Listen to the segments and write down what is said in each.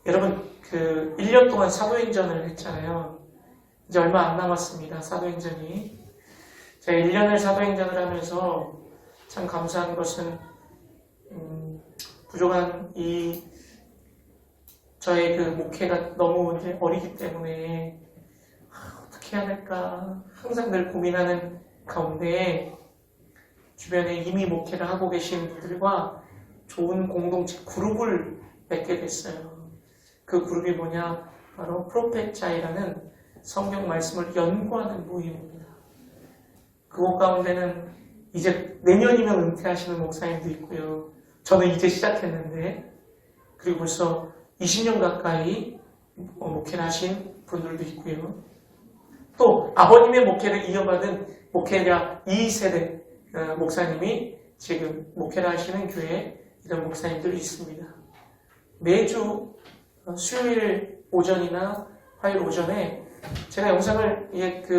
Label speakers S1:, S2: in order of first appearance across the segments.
S1: 여러분 1년 동안 사도행전을 했잖아요. 이제 얼마 안 남았습니다. 사도행전이. 제가 1년을 사도행전을 하면서 참 감사한 것은 부족한 저의 목회가 너무 이제 어리기 때문에 어떻게 해야 될까 항상 늘 고민하는 가운데 주변에 이미 목회를 하고 계신 분들과 좋은 공동체 그룹을 맺게 됐어요. 그 그룹이 뭐냐? 바로 프로페자이라는 성경 말씀을 연구하는 모임입니다. 그곳 가운데는 이제 내년이면 은퇴하시는 목사님도 있고요. 저는 이제 시작했는데 그리고 벌써 20년 가까이 목회를 하신 분들도 있고요. 또 아버님의 목회를 이어받은 목회자 2세대 목사님이 지금 목회를 하시는 교회에 이런 목사님들이 있습니다. 매주 수요일 오전이나 화요일 오전에 제가 영상을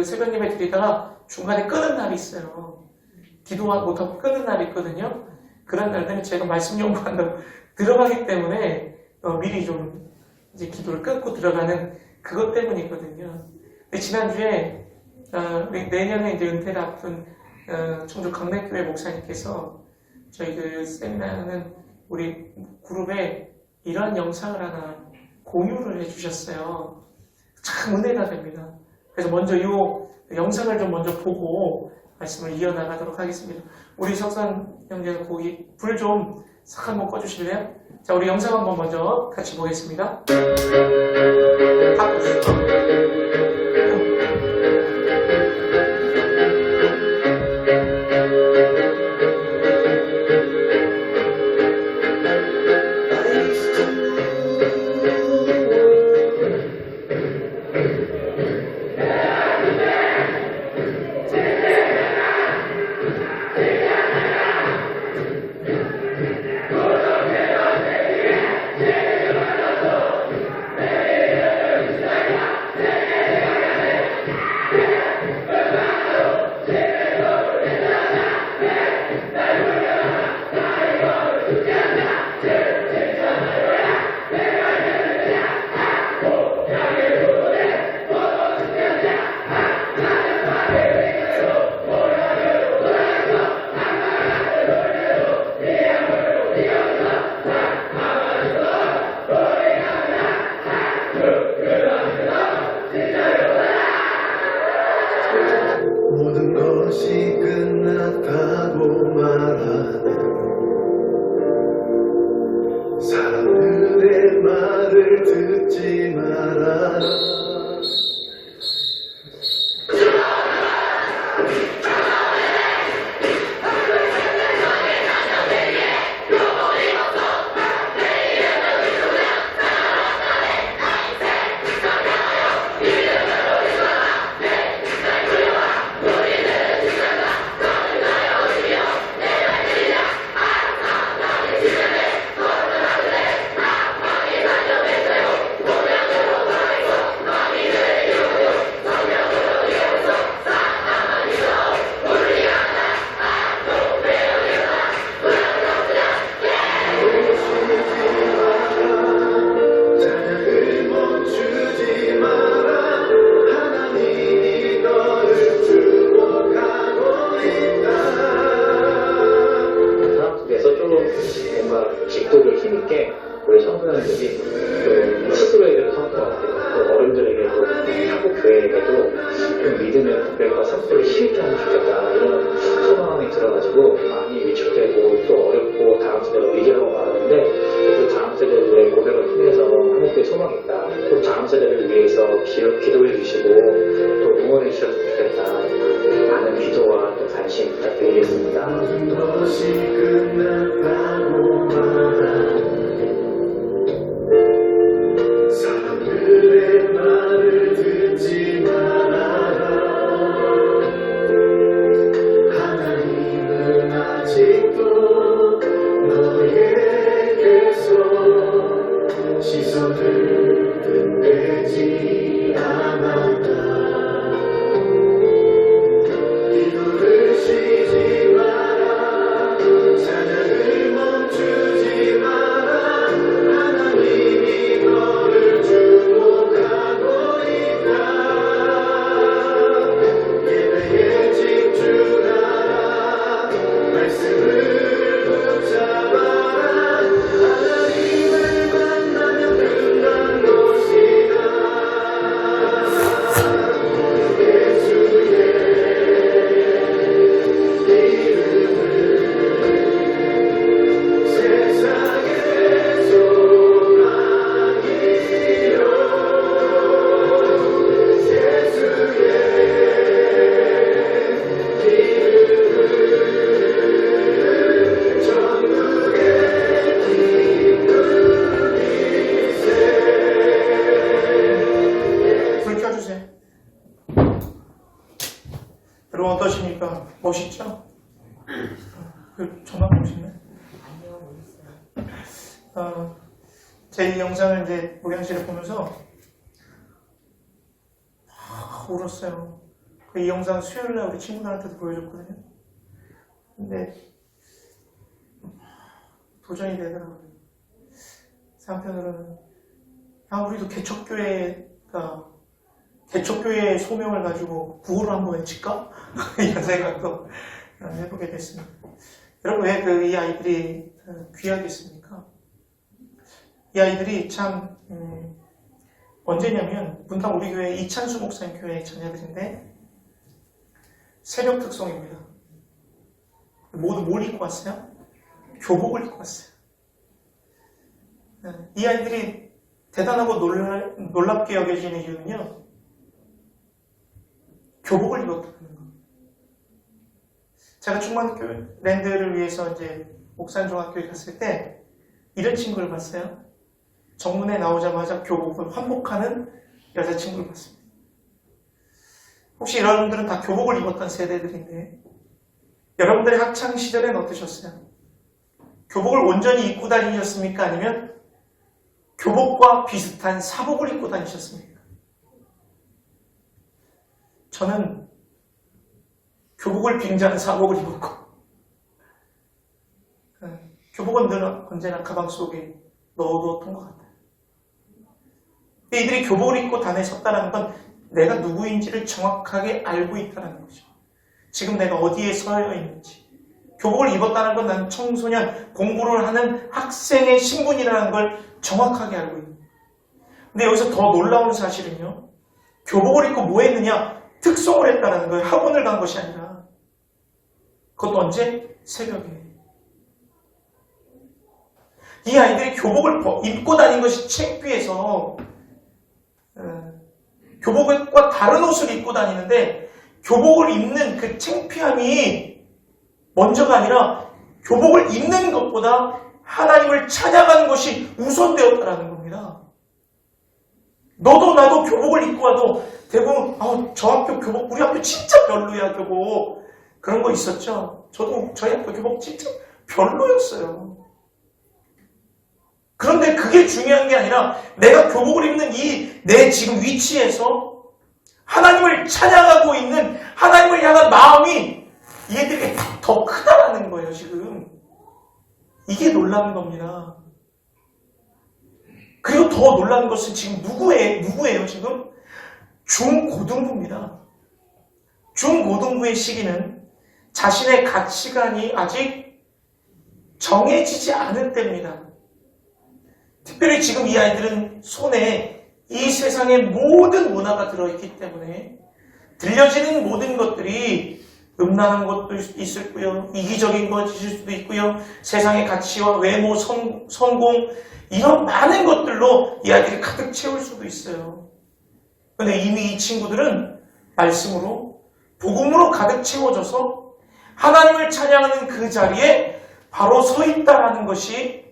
S1: 새벽 예배 드리다가 중간에 끄는 날이 있어요. 기도가 못하고 끄는 날이 있거든요. 그런 날들은 제가 말씀 연구한다고 들어가기 때문에 미리 좀 이제 기도를 끊고 들어가는 그것 때문이거든요. 근데 지난주에 내년에 이제 은퇴를 앞둔 청주 강내교회 목사님께서 저희 세미나는 우리 그룹에 이러한 영상을 하나 공유를 해주셨어요. 참 은혜가 됩니다. 그래서 먼저 이 영상을 좀 먼저 보고 말씀을 이어나가도록 하겠습니다. 우리 석선 형제가 거기 불 좀 싹 한번 꺼주실래요? 자, 우리 영상 한번 먼저 같이 보겠습니다.
S2: 모든 것이 끝났다고 말하는 사람들의 말을 듣지 말아라.
S3: 직도를 힘있게 우리 청소년들이 또 스스로에게도 성공하고 또 어른들에게도 한국 교회에게도 좀 믿음의 고백과 성도를 실현하면 좋겠다 이런 소망이 들어가지고 많이 위축되고 또 어렵고 다음 세대로 위기라고 말하는데 그 다음 세대들의 고백을 통해서 한국교회 소망이 있다. 또 다음 세대를 위해서 기도해 주시고 또 응원해 주셨으면 좋겠다. 많은 기도와 또 관심 부탁드리겠습니다.
S2: 것이 끝났다고 말하는 사람들의 말을 듣지 말아라. 하나님은 아직도 너에게서 시선을 끝내지 않았다. 기도를 쉬지 마라.
S1: 그 전화 보시나요? 제 이 영상을 이제 목양실에 보면서 울었어요. 이 영상 수요일날 우리 친구들한테도 보여줬거든요. 근데 도전이 되더라고요. 한편으로는 우리도 개척교회의 소명을 가지고 구호를 한번 외칠까? 이런 생각도 해보게 됐습니다. 여러분, 왜 이 아이들이 귀하겠습니까? 이 아이들이 참 언제냐면 분당 우리 교회 이찬수 목사님 교회 자녀들인데 새벽 특송입니다. 모두 뭘 입고 왔어요? 교복을 입고 왔어요. 이 아이들이 대단하고 놀랍게 여겨지는 이유는요, 교복을 입었다는 거. 제가 충만교 랜드를 위해서 이제 옥산중학교에 갔을 때 이런 친구를 봤어요. 정문에 나오자마자 교복을 환복하는 여자친구를 봤습니다. 혹시 여러분들은 다 교복을 입었던 세대들인데 여러분들의 학창시절엔 어떠셨어요? 교복을 온전히 입고 다니셨습니까? 아니면 교복과 비슷한 사복을 입고 다니셨습니까? 저는 교복을 빙자한 사복을 입었고 교복은 늘 언제나 가방 속에 넣어두었던 것 같아요. 이들이 교복을 입고 다녔었다는 건 내가 누구인지를 정확하게 알고 있다는 거죠. 지금 내가 어디에 서여 있는지. 교복을 입었다는 건 난 청소년, 공부를 하는 학생의 신분이라는 걸 정확하게 알고 있는 거예요. 근데 여기서 더 놀라운 사실은요. 교복을 입고 뭐 했느냐? 특송을 했다는 거예요. 학원을 간 것이 아니라. 그것도 언제? 새벽에. 이 아이들이 교복을 입고 다닌 것이 창피해서 교복과 다른 옷을 입고 다니는데 교복을 입는 그 창피함이 먼저가 아니라 교복을 입는 것보다 하나님을 찬양하는 것이 우선되었다는 겁니다. 너도 나도 교복을 입고 와도 대부분 저 학교 교복 우리 학교 진짜 별로야 교복 그런 거 있었죠. 저도 저희 학교 교복 진짜 별로였어요. 그런데 그게 중요한 게 아니라 내가 교복을 입는 이 내 지금 위치에서 하나님을 찬양하고 있는 하나님을 향한 마음이 얘들에게 더 크다라는 거예요, 지금. 이게 놀라운 겁니다. 그리고 더 놀라운 것은 지금 누구예요, 지금? 중고등부입니다. 중고등부의 시기는 자신의 가치관이 아직 정해지지 않을 때입니다. 특별히 지금 이 아이들은 손에 이 세상의 모든 문화가 들어있기 때문에 들려지는 모든 것들이 음란한 것도 있을 거고요. 이기적인 것일 수도 있고요. 세상의 가치와 외모, 성공 이런 많은 것들로 이 아이들이 가득 채울 수도 있어요. 그런데 이미 이 친구들은 말씀으로 복음으로 가득 채워져서 하나님을 찬양하는 그 자리에 바로 서 있다라는 것이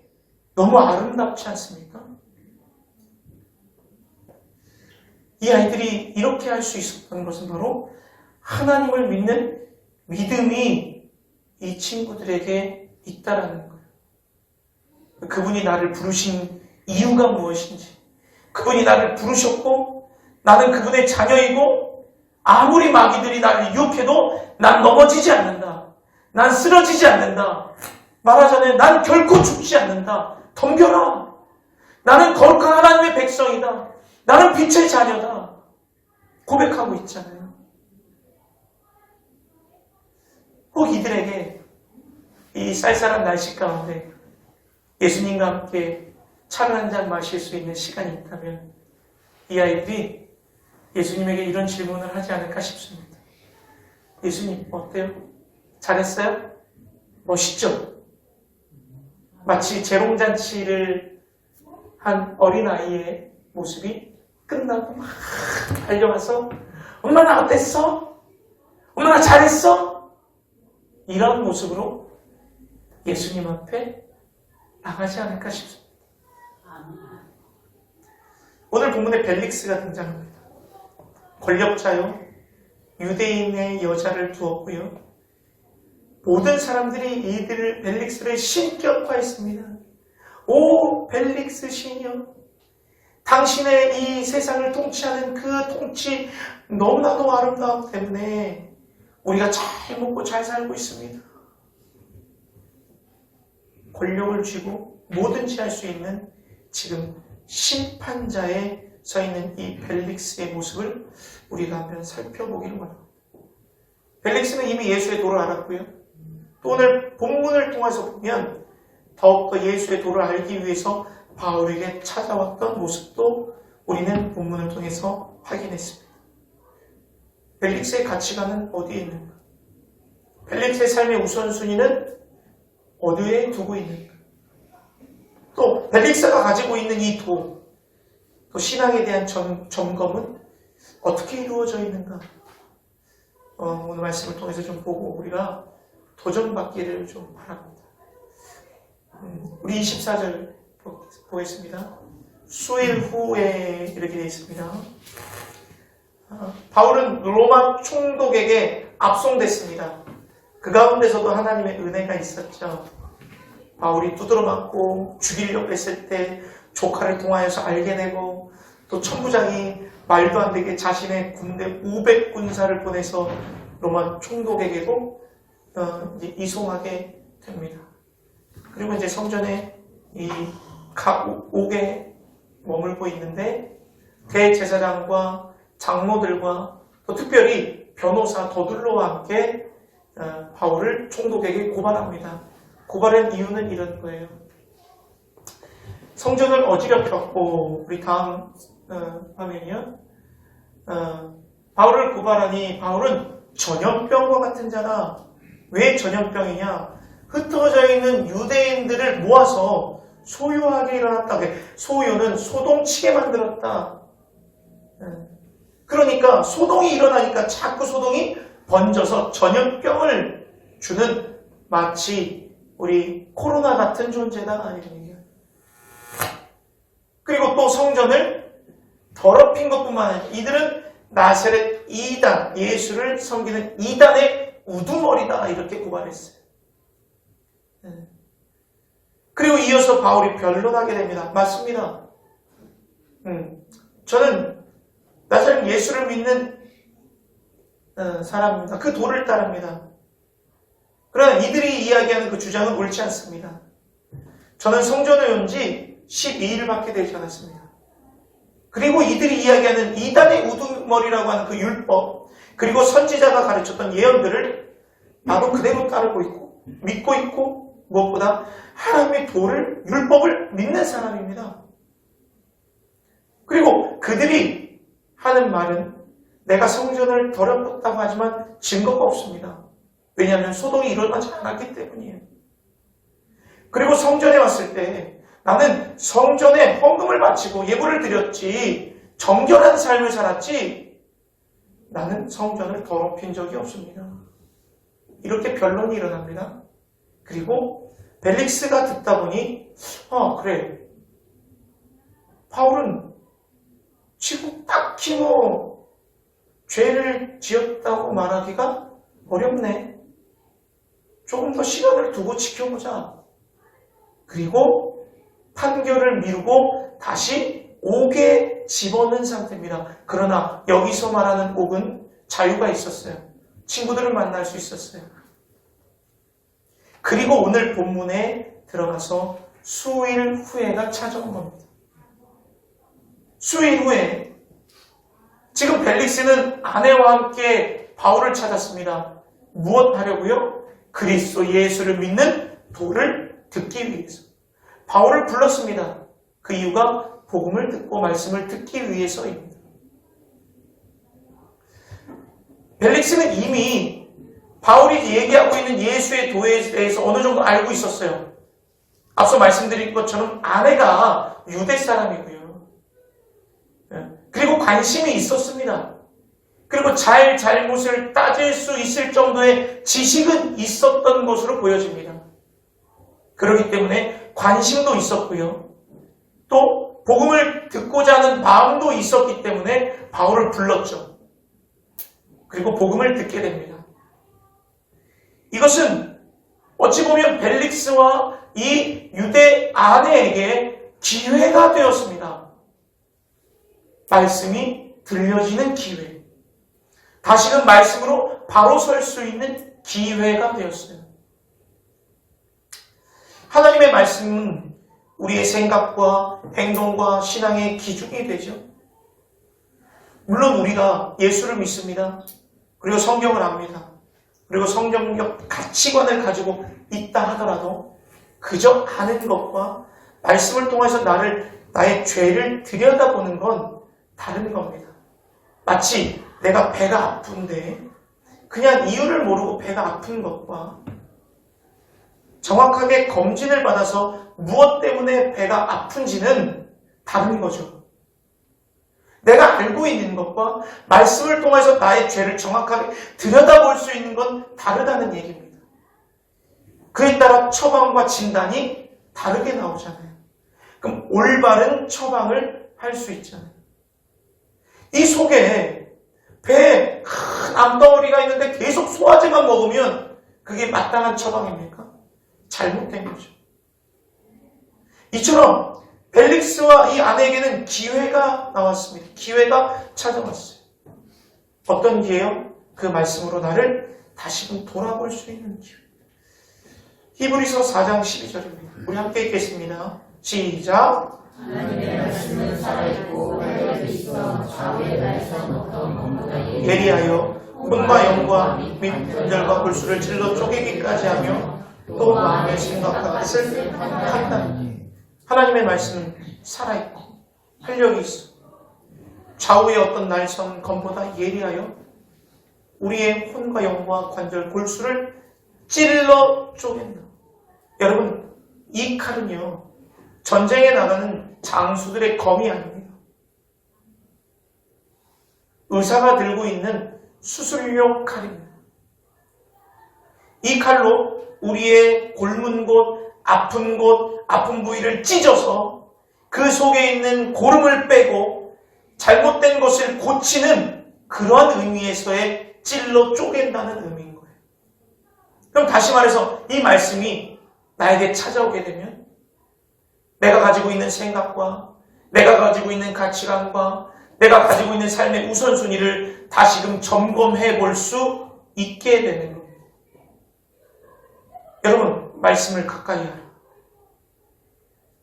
S1: 너무 아름답지 않습니까? 이 아이들이 이렇게 할 수 있었던 것은 바로 하나님을 믿는 믿음이 이 친구들에게 있다라는 거예요. 그분이 나를 부르신 이유가 무엇인지, 그분이 나를 부르셨고 나는 그분의 자녀이고 아무리 마귀들이 나를 유혹해도 난 넘어지지 않는다. 난 쓰러지지 않는다. 말하자면 난 결코 죽지 않는다. 덤벼라. 나는 거룩한 하나님의 백성이다. 나는 빛의 자녀다. 고백하고 있잖아요. 혹 이들에게 이 쌀쌀한 날씨 가운데 예수님과 함께 차를 한 잔 마실 수 있는 시간이 있다면 이 아이들이 예수님에게 이런 질문을 하지 않을까 싶습니다. 예수님 어때요? 잘했어요? 멋있죠? 마치 재롱잔치를 한 어린아이의 모습이 끝나고 막 달려와서 엄마 나 어땠어? 엄마 나 잘했어? 이런 모습으로 예수님 앞에 나가지 않을까 싶습니다. 오늘 본문에 벨릭스가 등장합니다. 권력자요. 유대인의 여자를 두었고요. 모든 사람들이 이들을 벨릭스를 신격화했습니다. 오 벨릭스 신이여, 당신의 이 세상을 통치하는 그 통치 너무나도 아름다웠기 때문에 우리가 잘 먹고 잘 살고 있습니다. 권력을 쥐고 뭐든지 할 수 있는 지금 심판자에 서 있는 이 벨릭스의 모습을 우리가 한번 살펴보기를 원합니다. 벨릭스는 이미 예수의 도를 알았고요. 또 오늘 본문을 통해서 보면 더욱더 예수의 도를 알기 위해서 바울에게 찾아왔던 모습도 우리는 본문을 통해서 확인했습니다. 벨릭스의 가치관은 어디에 있는가? 벨릭스의 삶의 우선순위는 어디에 두고 있는가? 또 벨릭스가 가지고 있는 이 도, 또 신앙에 대한 점검은 어떻게 이루어져 있는가? 오늘 말씀을 통해서 좀 보고 우리가 도전받기를 좀 바랍니다. 우리 24절 보겠습니다. 수일 후에 이렇게 되어 있습니다. 바울은 로마 총독에게 압송됐습니다. 그 가운데서도 하나님의 은혜가 있었죠. 바울이 두드러 맞고 죽이려고 했을 때 조카를 통하여서 알게 되고, 또 천부장이 말도 안 되게 자신의 군대 500군사를 보내서 로마 총독에게도 이송하게 됩니다. 그리고 이제 성전에 이 옥에 머물고 있는데 대제사장과 장로들과 또 특별히 변호사 더둘로와 함께 바울을 총독에게 고발합니다. 고발한 이유는 이런 거예요. 성전을 어지럽혔고, 우리 다음 화면이요. 바울을 고발하니 바울은 전염병과 같은 자라. 왜 전염병이냐? 흩어져 있는 유대인들을 모아서 소요하게 일어났다. 소요는 소동치게 만들었다. 그러니까 소동이 일어나니까 자꾸 소동이 번져서 전염병을 주는, 마치 우리 코로나 같은 존재다 이런 얘기예요. 그리고 또 성전을 더럽힌 것뿐만 아니라 이들은 나사렛 이단, 예수를 섬기는 이단의 우두머리다 이렇게 고발했어요. 그리고 이어서 바울이 변론하게 됩니다. 맞습니다. 저는 나사렛 예수를 믿는 사람입니다. 그 도를 따릅니다. 그러나 이들이 이야기하는 그 주장은 옳지 않습니다. 저는 성전에 온 지 12일밖에 되지 않았습니다. 그리고 이들이 이야기하는 이단의 우두머리라고 하는 그 율법, 그리고 선지자가 가르쳤던 예언들을 나도 그대로 따르고 있고 믿고 있고, 무엇보다 하나님의 도를, 율법을 믿는 사람입니다. 그리고 그들이 하는 말은 내가 성전을 더럽혔다고 하지만 증거가 없습니다. 왜냐하면 소동이 일어나지 않았기 때문이에요. 그리고 성전에 왔을 때 나는 성전에 헌금을 바치고 예물을 드렸지, 정결한 삶을 살았지, 나는 성전을 더럽힌 적이 없습니다. 이렇게 변론이 일어납니다. 그리고 벨릭스가 듣다 보니 그래, 바울은 지금 딱히 죄를 지었다고 말하기가 어렵네. 조금 더 시간을 두고 지켜보자. 그리고 판결을 미루고 다시 옥에 집어넣은 상태입니다. 그러나 여기서 말하는 옥은 자유가 있었어요. 친구들을 만날 수 있었어요. 그리고 오늘 본문에 들어가서 수일 후에가 찾아온 겁니다. 수일 후에 지금 벨릭스는 아내와 함께 바울을 찾았습니다. 무엇 하려고요? 그리스도 예수를 믿는 도를 듣기 위해서. 바울을 불렀습니다. 그 이유가 복음을 듣고 말씀을 듣기 위해서입니다. 벨릭스는 이미 바울이 얘기하고 있는 예수의 도에 대해서 어느 정도 알고 있었어요. 앞서 말씀드린 것처럼 아내가 유대 사람이고요. 그리고 관심이 있었습니다. 그리고 잘못을 따질 수 있을 정도의 지식은 있었던 것으로 보여집니다. 그렇기 때문에 관심도 있었고요. 또 복음을 듣고자 하는 마음도 있었기 때문에 바울을 불렀죠. 그리고 복음을 듣게 됩니다. 이것은 어찌 보면 벨릭스와 이 유대 아내에게 기회가 되었습니다. 말씀이 들려지는 기회. 다시금 말씀으로 바로 설 수 있는 기회가 되었어요. 하나님의 말씀은 우리의 생각과 행동과 신앙의 기준이 되죠. 물론 우리가 예수를 믿습니다. 그리고 성경을 압니다. 그리고 성경적 가치관을 가지고 있다 하더라도 그저 아는 것과 말씀을 통해서 나의 죄를 들여다보는 건 다른 겁니다. 마치 내가 배가 아픈데 그냥 이유를 모르고 배가 아픈 것과 정확하게 검진을 받아서 무엇 때문에 배가 아픈지는 다른 거죠. 내가 알고 있는 것과 말씀을 통해서 나의 죄를 정확하게 들여다볼 수 있는 건 다르다는 얘기입니다. 그에 따라 처방과 진단이 다르게 나오잖아요. 그럼 올바른 처방을 할 수 있잖아요. 이 속에 배에 큰 암덩어리가 있는데 계속 소화제만 먹으면 그게 마땅한 처방입니까? 잘못된 거죠. 이처럼 벨릭스와 이 아내에게는 기회가 나왔습니다. 기회가 찾아왔어요. 어떤 기회요? 그 말씀으로 나를 다시금 돌아볼 수 있는 기회. 히브리서 4장 12절입니다. 우리 함께 읽겠습니다. 시작.
S4: 하나님의 말씀은 살아있고 활력이 있어 좌우의 날선 어떤 검보다
S1: 예리하여 혼과 영과 및 관절과 골수를 찔러 쪼개기까지 하며 또 마음의 생각과 뜻을 판단하니. 하나님의 말씀은 살아있고 활력이 있어 좌우의 어떤 날선 검보다 예리하여 우리의 혼과 영과 관절 골수를 찔러 쪼갠다. 여러분, 이 칼은요 전쟁에 나가는 장수들의 검이 아닙니다. 의사가 들고 있는 수술용 칼입니다. 이 칼로 우리의 골문 곳, 아픈 부위를 찢어서 그 속에 있는 고름을 빼고 잘못된 것을 고치는 그러한 의미에서의 찔러 쪼갠다는 의미인 거예요. 그럼 다시 말해서 이 말씀이 나에게 찾아오게 되면 내가 가지고 있는 생각과 내가 가지고 있는 가치관과 내가 가지고 있는 삶의 우선순위를 다시금 점검해 볼 수 있게 되는 겁니다. 여러분, 말씀을 가까이 하라.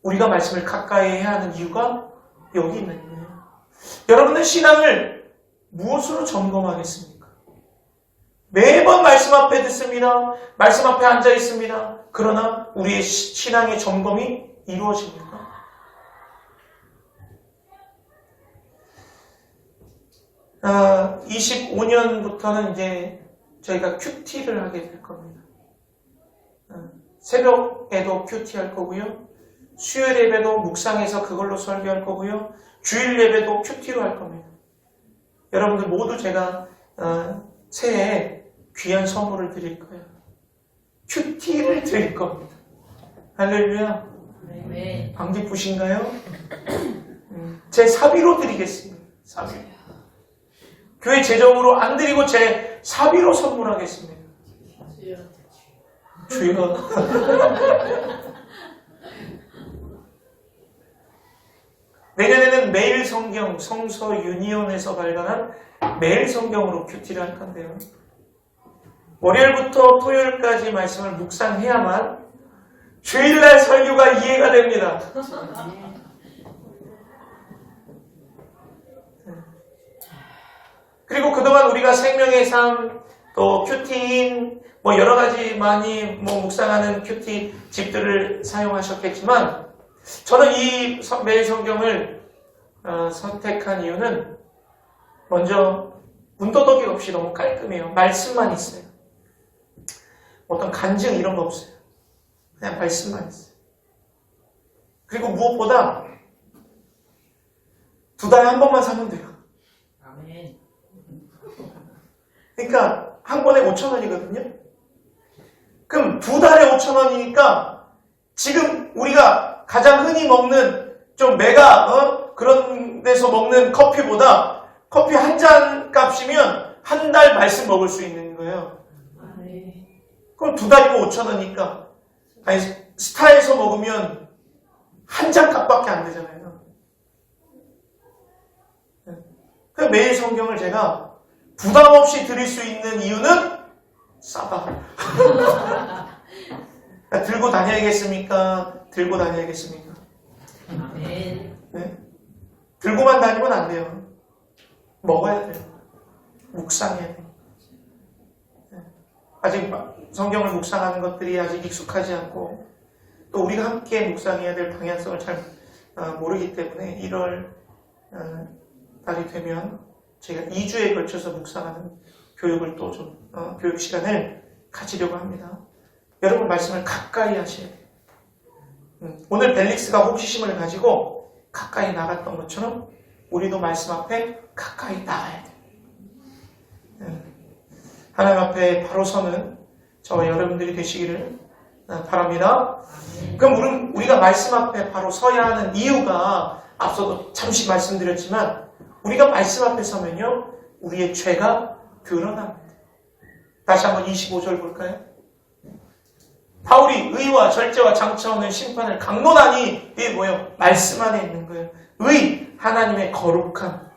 S1: 우리가 말씀을 가까이 해야 하는 이유가 여기 있는 거예요. 여러분은 신앙을 무엇으로 점검하겠습니까? 매번 말씀 앞에 듣습니다. 말씀 앞에 앉아 있습니다. 그러나 우리의 신앙의 점검이 이루어집니까? 아, 25년부터는 이제 저희가 큐티를 하게 될 겁니다. 새벽에도 큐티 할 거고요. 수요일 예배도 묵상해서 그걸로 설교할 거고요. 주일 예배도 큐티로 할 겁니다. 여러분들 모두 제가 새해에 귀한 선물을 드릴 거예요. 큐티를 드릴 겁니다. 할렐루야.
S4: 네.
S1: 방 기쁘신가요? 제 사비로 드리겠습니다. 사비. 교회 재정으로 안 드리고 제 사비로 선물하겠습니다. 주여. 내년에는 매일 성경 성서 유니온에서 발간한 매일 성경으로 큐티를 할 건데요. 월요일부터 토요일까지 말씀을 묵상해야만 주일날 설교가 이해가 됩니다. 그리고 그동안 우리가 생명의 삶, 또 큐티인, 여러 가지 많이 묵상하는 큐티 집들을 사용하셨겠지만, 저는 이 매일 성경을 선택한 이유는 먼저 문도덕이 없이 너무 깔끔해요. 말씀만 있어요. 어떤 간증 이런 거 없어요. 그냥 말씀만 있어요. 그리고 무엇보다 2달에 한 번만 사면 돼요.
S4: 아멘.
S1: 그러니까 한 번에 5,000원이거든요. 그럼 2달에 5,000원이니까 지금 우리가 가장 흔히 먹는 좀 메가 그런 데서 먹는 커피보다 커피 한 잔 값이면 한 달 말씀 먹을 수 있는 거예요. 그럼 2달이면 5,000원이니까 아니 스타에서 먹으면 한 장 값밖에 안 되잖아요. 그래서 매일 성경을 제가 부담 없이 드릴 수 있는 이유는 싸다. 들고 다녀야겠습니까? 들고 다녀야겠습니까?
S4: 네.
S1: 네? 들고만 다니면 안 돼요. 먹어야 돼요. 묵상해야 돼요. 네. 아직 성경을 묵상하는 것들이 아직 익숙하지 않고 또 우리가 함께 묵상해야 될 방향성을 잘 모르기 때문에 1월 달이 되면 제가 2주에 걸쳐서 묵상하는 교육을 또 좀 교육 시간을 가지려고 합니다. 여러분 말씀을 가까이 하셔야 돼요. 오늘 벨릭스가 호기심을 가지고 가까이 나갔던 것처럼 우리도 말씀 앞에 가까이 나가야 돼요. 하나님 앞에 바로 서는 저와 여러분들이 되시기를 바랍니다. 그럼 우리가 말씀 앞에 바로 서야 하는 이유가 앞서도 잠시 말씀드렸지만 우리가 말씀 앞에 서면요 우리의 죄가 드러납니다. 다시 한번 25절 볼까요? 바울이 의와 절제와 장차 오는 심판을 강론하니 이게 뭐예요? 말씀 안에 있는 거예요. 의, 하나님의 거룩함,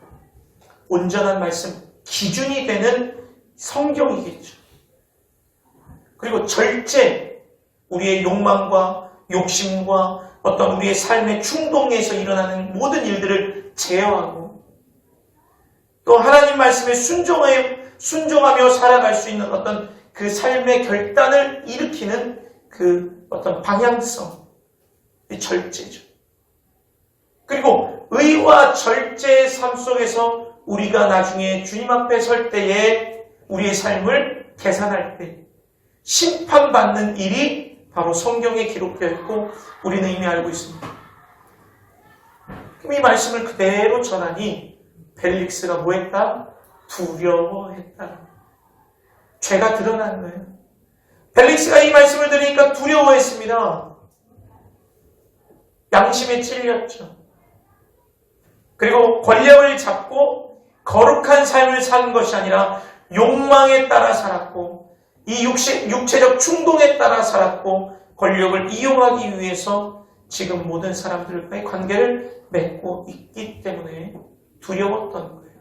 S1: 온전한 말씀, 기준이 되는 성경이겠죠. 그리고 절제, 우리의 욕망과 욕심과 어떤 우리의 삶의 충동에서 일어나는 모든 일들을 제어하고 또 하나님 말씀에 순종하며 살아갈 수 있는 어떤 그 삶의 결단을 일으키는 그 어떤 방향성, 절제죠. 그리고 의와 절제의 삶 속에서 우리가 나중에 주님 앞에 설 때에 우리의 삶을 계산할 때 심판받는 일이 바로 성경에 기록되어 있고 우리는 이미 알고 있습니다. 그럼 이 말씀을 그대로 전하니 벨릭스가 뭐했다? 두려워했다. 죄가 드러난 거예요. 벨릭스가 이 말씀을 들으니까 두려워했습니다. 양심에 찔렸죠. 그리고 권력을 잡고 거룩한 삶을 사는 것이 아니라 욕망에 따라 살았고 이 육체적 충동에 따라 살았고 권력을 이용하기 위해서 지금 모든 사람들과의 관계를 맺고 있기 때문에 두려웠던 거예요.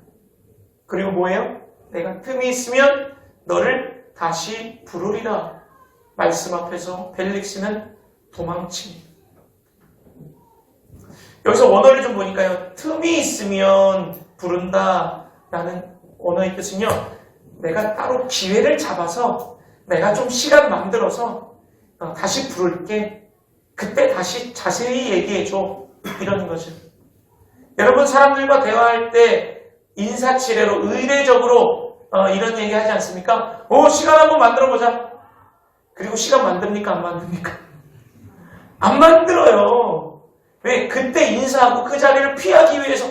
S1: 그리고 뭐예요? 내가 틈이 있으면 너를 다시 부르리라. 말씀 앞에서 벨릭스는 도망칩니다. 여기서 원어를 좀 보니까요. 틈이 있으면 부른다 라는 원어의 뜻은요. 내가 따로 기회를 잡아서 내가 좀 시간 만들어서 다시 부를게. 그때 다시 자세히 얘기해줘. 이러는 거죠. 여러분 사람들과 대화할 때 인사치레로 의례적으로 이런 얘기 하지 않습니까? 시간 한번 만들어보자. 그리고 시간 만듭니까? 안 만듭니까? 안 만들어요. 왜? 그때 인사하고 그 자리를 피하기 위해서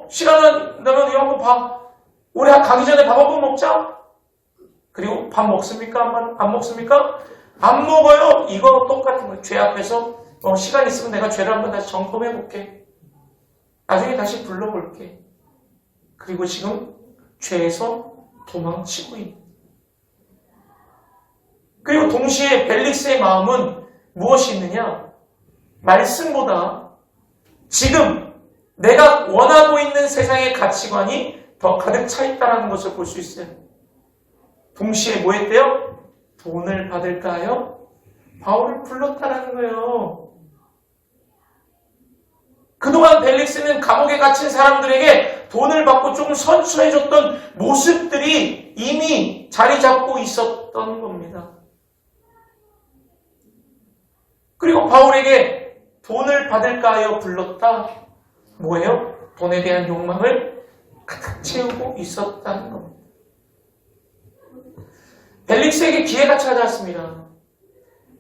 S1: 시간 나면 이거 한번 봐. 우리 가기 전에 밥 한번 먹자. 그리고 밥 먹습니까? 안 먹습니까? 안 먹어요. 이거 똑같은 거예요. 죄 앞에서 시간 있으면 내가 죄를 한번 다시 점검해볼게. 나중에 다시 불러볼게. 그리고 지금 죄에서 도망치고 있는. 그리고 동시에 벨릭스의 마음은 무엇이 있느냐? 말씀보다 지금 내가 원하고 있는 세상의 가치관이 더 가득 차 있다는 것을 볼 수 있어요. 동시에 뭐 했대요? 돈을 받을까요? 바울을 불렀다라는 거예요. 그동안 벨릭스는 감옥에 갇힌 사람들에게 돈을 받고 조금 선처해줬던 모습들이 이미 자리 잡고 있었던 겁니다. 그리고 바울에게 돈을 받을까 하여 불렀다. 뭐예요? 돈에 대한 욕망을 가득 채우고 있었다는 겁니다. 벨릭스에게 기회가 찾아왔습니다.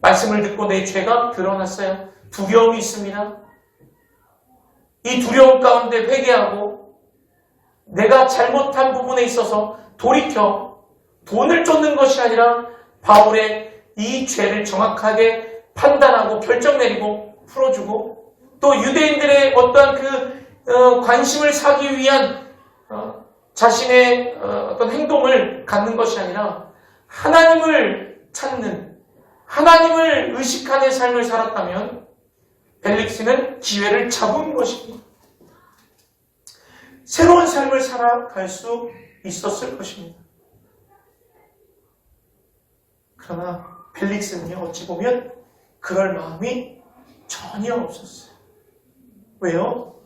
S1: 말씀을 듣고 내 죄가 드러났어요. 두려움이 있습니다. 이 두려움 가운데 회개하고 내가 잘못한 부분에 있어서 돌이켜 돈을 쫓는 것이 아니라 바울의 이 죄를 정확하게 판단하고 결정 내리고 풀어주고 또 유대인들의 어떠한 관심을 사기 위한 자신의 어떤 행동을 갖는 것이 아니라 하나님을 찾는, 하나님을 의식하는 삶을 살았다면 벨릭스는 기회를 잡은 것입니다. 새로운 삶을 살아갈 수 있었을 것입니다. 그러나 벨릭스는요, 어찌 보면 그럴 마음이 전혀 없었어요. 왜요?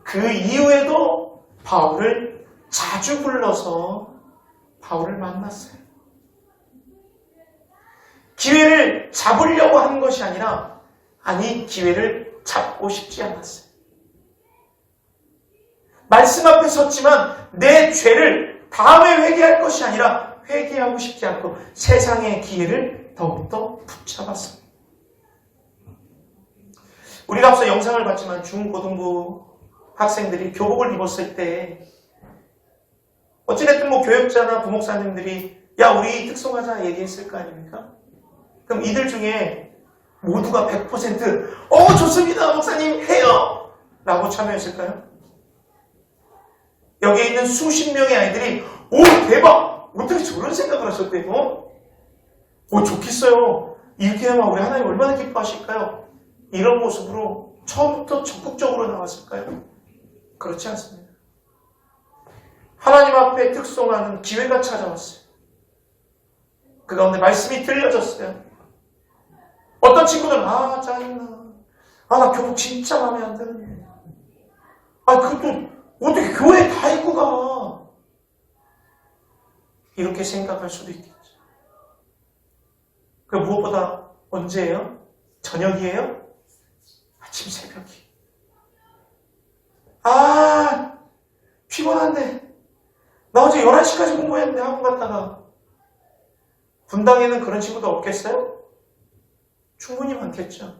S1: 그 이후에도 바울을 자주 불러서 바울을 만났어요. 기회를 잡으려고 한 것이 아니라, 아니, 기회를 잡고 싶지 않았어요. 말씀 앞에 섰지만 내 죄를 다음에 회개할 것이 아니라 회개하고 싶지 않고 세상의 기회를 더욱더 붙잡았습니다. 우리가 앞서 영상을 봤지만 중고등부 학생들이 교복을 입었을 때 어찌됐든 교육자나 부목사님들이 야, 우리 특송하자 얘기했을 거 아닙니까? 그럼 이들 중에 모두가 100% 좋습니다 목사님 해요! 라고 참여했을까요? 여기에 있는 수십 명의 아이들이 오 대박! 어떻게 저런 생각을 하셨대요? 좋겠어요. 이렇게 하면 우리 하나님 얼마나 기뻐하실까요? 이런 모습으로 처음부터 적극적으로 나왔을까요? 그렇지 않습니다. 하나님 앞에 특송하는 기회가 찾아왔어요. 그 가운데 말씀이 들려졌어요. 어떤 친구들은 짜증나. 나 교복 진짜 마음에 안 드는데. 그것도 어떻게 교회에 다 입고 가. 이렇게 생각할 수도 있겠죠. 그 무엇보다 언제예요? 저녁이에요? 아침 새벽이. 피곤한데. 나 어제 11시까지 공부했는데 학원 갔다가. 분당에는 그런 친구도 없겠어요? 충분히 많겠죠.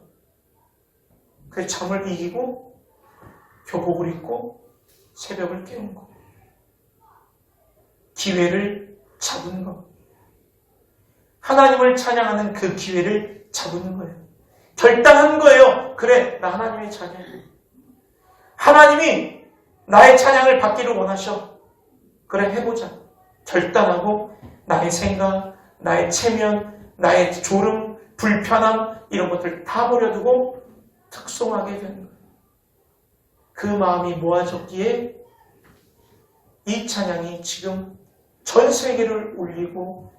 S1: 그래서 잠을 이기고 교복을 입고 새벽을 깨운 거. 기회를 잡은 거. 하나님을 찬양하는 그 기회를 잡는 거예요. 결단한 거예요. 그래, 나 하나님의 자녀야. 하나님이 나의 찬양을 받기를 원하셔. 그래, 해보자. 결단하고 나의 생각, 나의 체면, 나의 졸음, 불편함 이런 것들 다 버려두고 특송하게 되는 거예요. 그 마음이 모아졌기에 이 찬양이 지금 전 세계를 울리고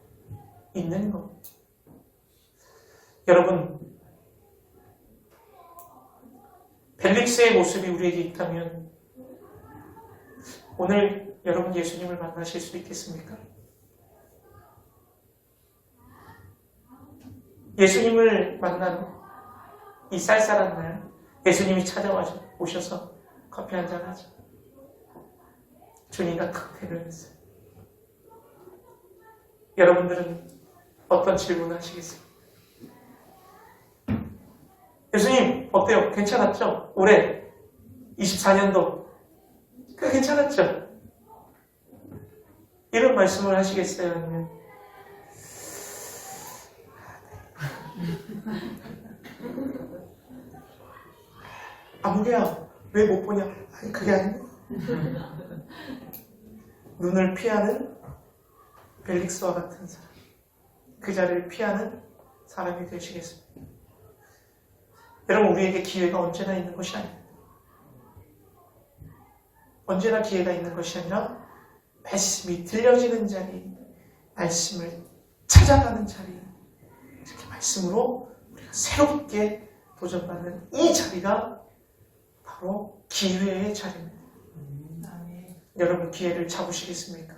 S1: 있는 겁니다. 여러분, 벨릭스의 모습이 우리에게 있다면 오늘 여러분 예수님을 만나실 수 있겠습니까? 예수님을 만난 이 쌀쌀한 날 예수님이 찾아오셔서 커피 한잔 하자. 주님과 탁 대면했어요. 여러분들은 어떤 질문을 하시겠습니까? 예수님 어때요? 괜찮았죠? 올해 24년도 괜찮았죠? 이런 말씀을 하시겠어요? 아니면 아무개야 왜 못 보냐? 아니 그게 아니고 눈을 피하는 벨릭스와 같은 사람, 그 자리를 피하는 사람이 되시겠습니다. 여러분, 우리에게 기회가 언제나 있는 것이 아닙니다. 언제나 기회가 있는 것이 아니라 말씀이 들려지는 자리, 말씀을 찾아가는 자리, 이렇게 말씀으로 우리가 새롭게 도전받는 이 자리가 바로 기회의 자리입니다. 여러분, 기회를 잡으시겠습니까?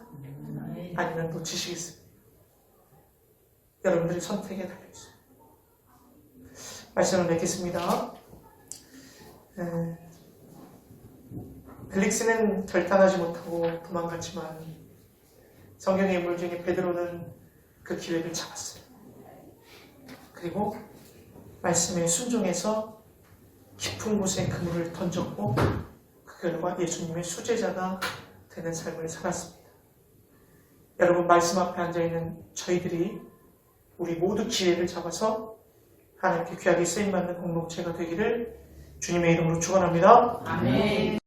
S1: 아니면 놓치시겠습니까? 여러분들의 선택에 달려있어요. 말씀을 맺겠습니다. 벨릭스는 결단하지 못하고 도망갔지만 성경의 인물 중에 베드로는 그 기회를 잡았어요. 그리고 말씀에 순종해서 깊은 곳에 그물을 던졌고 그 결과 예수님의 수제자가 되는 삶을 살았습니다. 여러분, 말씀 앞에 앉아있는 저희들이 우리 모두 기회를 잡아서 하나님께 귀하게 쓰임받는 공동체가 되기를 주님의 이름으로 축원합니다.
S4: 아멘.